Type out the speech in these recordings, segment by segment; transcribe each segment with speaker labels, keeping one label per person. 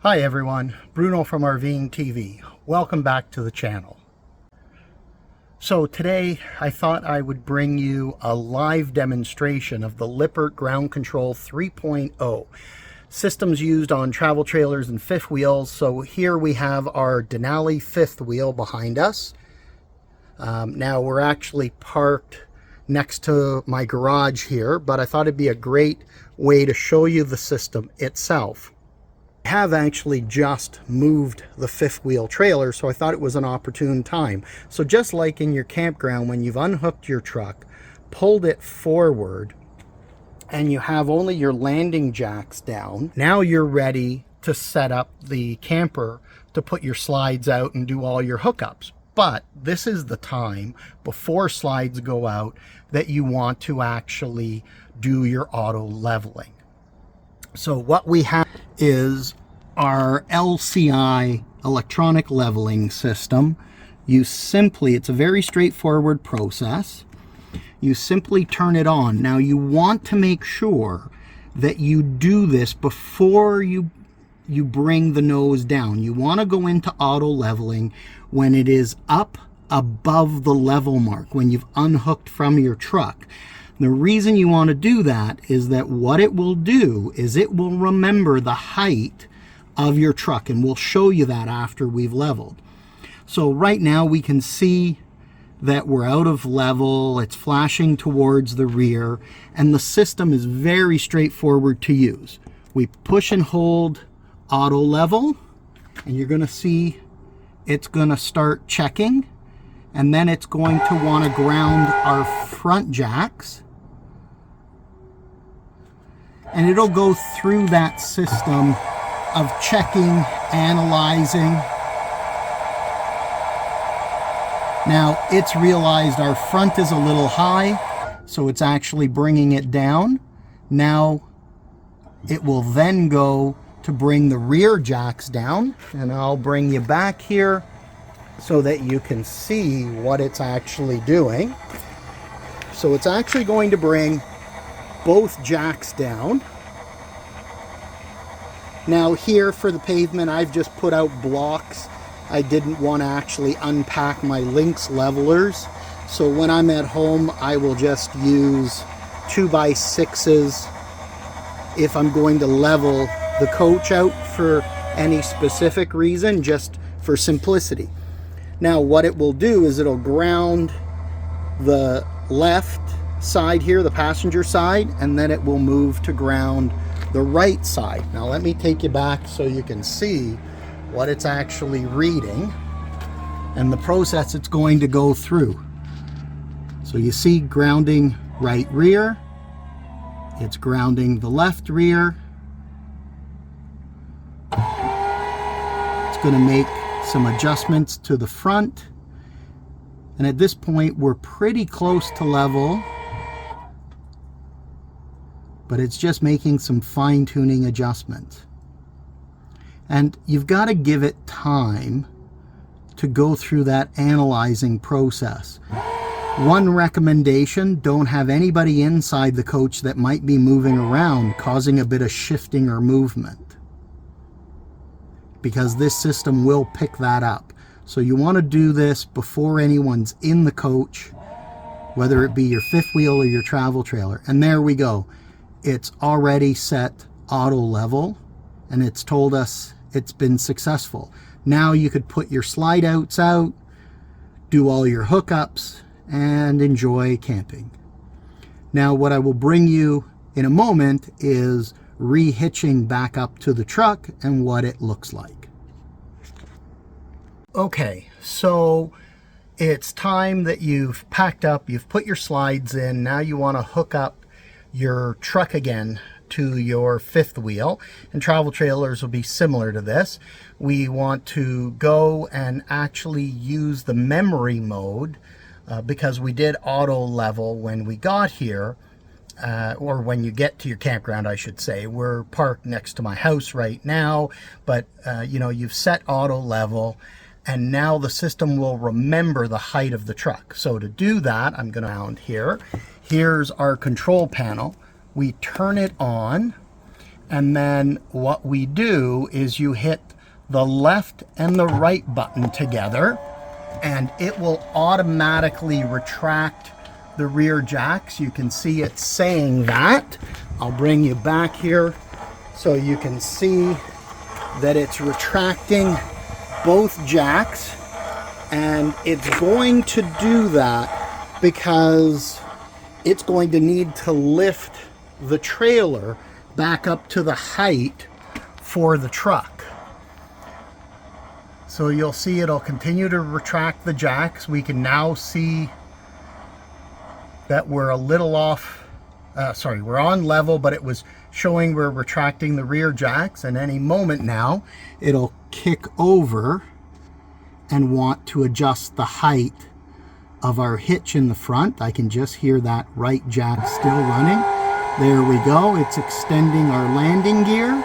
Speaker 1: Hi everyone, Bruno from RVing TV. Welcome back to the channel. So today I thought I would bring you a live demonstration of the Lippert Ground Control 3.0. Systems used on travel trailers and fifth wheels. So here we have our Denali fifth wheel behind us. Now we're actually parked next to my garage here, but I thought it'd be a great way to show you the system itself. I have actually just moved the fifth wheel trailer, so I thought it was an opportune time. So just like in your campground, when you've unhooked your truck, pulled it forward, and you have only your landing jacks down, now you're ready to set up the camper to put your slides out and do all your hookups. But this is the time before slides go out that you want to actually do your auto leveling. So what we have is our LCI electronic leveling system. It's a very straightforward process. You simply turn it on. Now you want to make sure that you do this before you bring the nose down. You want to go into auto leveling when it is up above the level mark, when you've unhooked from your truck. The reason you want to do that is that what it will do is it will remember the height of your truck, and we'll show you that after we've leveled. So right now we can see that we're out of level, it's flashing towards the rear, and the system is very straightforward to use. We push and hold auto level, and you're going to see it's going to start checking, and then it's going to want to ground our front jacks. And it'll go through that system of checking, analyzing. Now it's realized our front is a little high, so it's actually bringing it down. Now it will then go to bring the rear jacks down, and I'll bring you back here so that you can see what it's actually doing. So it's actually going to bring both jacks down. Now here for the pavement, I've just put out blocks. I didn't want to actually unpack my Lynx levelers. So when I'm at home, I will just use 2x6s if I'm going to level the coach out for any specific reason, just for simplicity. Now what it will do is it'll ground the left side here, the passenger side, and then it will move to ground the right side. Now let me take you back so you can see what it's actually reading and the process it's going to go through. So you see grounding right rear, it's grounding the left rear, it's going to make some adjustments to the front, and at this point we're pretty close to level, but it's just making some fine-tuning adjustments. And you've got to give it time to go through that analyzing process. One recommendation, don't have anybody inside the coach that might be moving around, causing a bit of shifting or movement, because this system will pick that up. So you want to do this before anyone's in the coach, whether it be your fifth wheel or your travel trailer. And there we go. It's already set auto level, and it's told us it's been successful. Now you could put your slide outs out, do all your hookups, and enjoy camping. Now what I will bring you in a moment is Reh Hitching back up to the truck and what it looks like. Okay, so it's time that you've packed up, you've put your slides in, now you want to hook up your truck again to your fifth wheel, and travel trailers will be similar to this. We want to go and actually use the memory mode because we did auto level when we got here, or when you get to your campground, I should say. We're parked next to my house right now, but you know, you've set auto level, and now the system will remember the height of the truck. So to do that, I'm going to round here. Here's our control panel. We turn it on, And then what we do is you hit the left and the right button together, and it will automatically retract the rear jacks. You can see it saying that. I'll bring you back here so you can see that it's retracting both jacks, and it's going to do that because it's going to need to lift the trailer back up to the height for the truck. So you'll see it'll continue to retract the jacks. We can now see that we're a little off, we're on level, but it was showing we're retracting the rear jacks, and any moment now it'll kick over and want to adjust the height of our hitch in the front. I can just hear that right jack still running. There we go. It's extending our landing gear.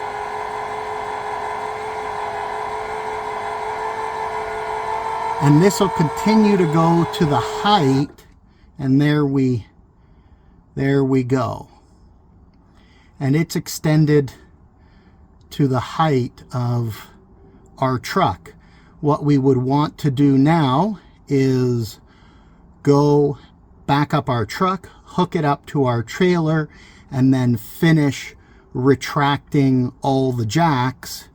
Speaker 1: And this will continue to go to the height, and there we go. And it's extended to the height of our truck. What we would want to do now is go back up our truck, hook it up to our trailer, and then finish retracting all the jacks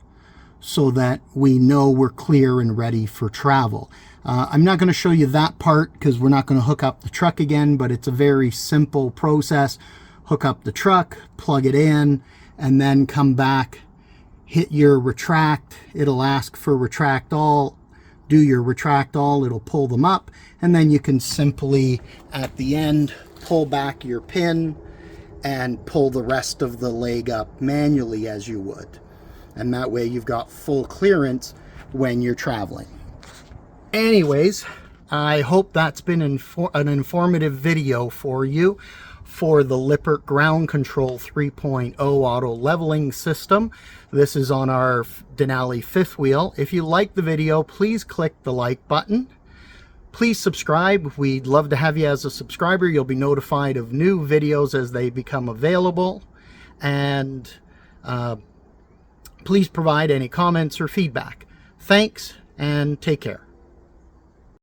Speaker 1: so that we know we're clear and ready for travel. I'm not going to show you that part because we're not going to hook up the truck again, but it's a very simple process. Hook up the truck, plug it in, and then come back, hit your retract. It'll ask for retract all. Do your retract all, it'll pull them up, and then you can simply at the end pull back your pin and pull the rest of the leg up manually as you would. And that way you've got full clearance when you're traveling. Anyways, I hope that's been an informative video for you for the Lippert Ground Control 3.0 auto leveling system. This is on our Denali fifth wheel. If you like the video, please click the like button. Please subscribe. We'd love to have you as a subscriber. You'll be notified of new videos as they become available. And please provide any comments or feedback. Thanks, and take care.